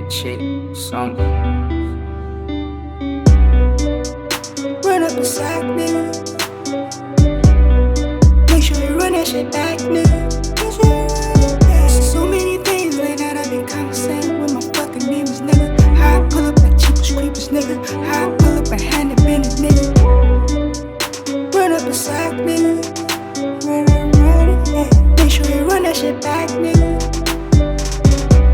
chick, something. Run up the sack, nigga. Make sure you run that shit back, nigga. So many things late night I been conversating with my fucking demons, nigga. How I pull up like cheapest creepers, nigga. How I pull up and hand it business, nigga. Run up the sack, nigga. Run it, yeah. Make sure you run that shit back, nigga.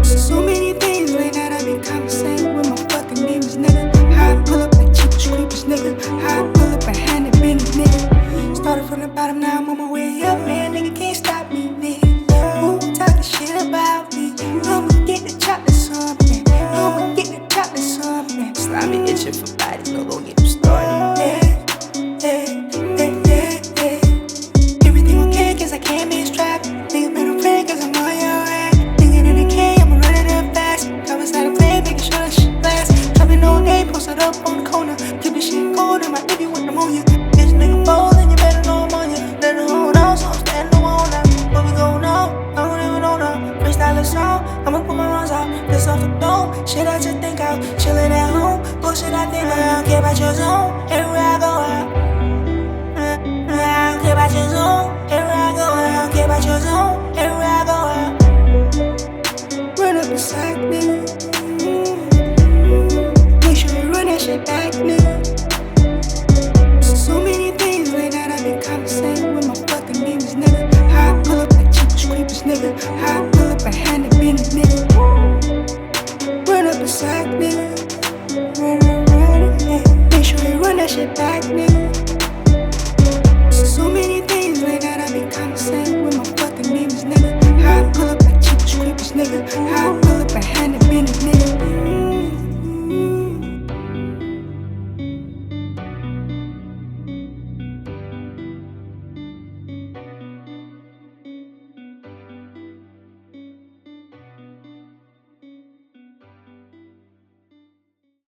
So many things late night I been conversating with my fucking demons, nigga. How I pull up like cheapest creepers, nigga. How I pull up and hand it business, nigga. Started from the bottom, now I'm on my way up, man. Nigga can't stop me, nigga. Who talking shit about me? I'ma get the chocolate something. I'ma get the chocolate something. Slimy itching for bodies, no go get them started. Everything okay, cause I can't be strapped. Nigga better pray, cause I'm on your ass. Nigga in the K, I'ma run it up fast. Come inside the play, making sure that shit blast. Dropping all day, posted up on the corner. Keep the shit cold, and my baby with them on you. Bitch, nigga bold, and you better know I'm on you. Let it hold on, so I'm standing on now. What we gon' know? I don't even know now. Freestyle a song, I'ma put my runs out. This off the dome, shit I just think out. Chillin' at home, bullshit I think I don't care about your zone. Everywhere I go out. I don't care about your zone. Everywhere I go out. I don't care about your zone. Everywhere I go out. Run up the sack, nigga. Make sure you run that shit back, nigga.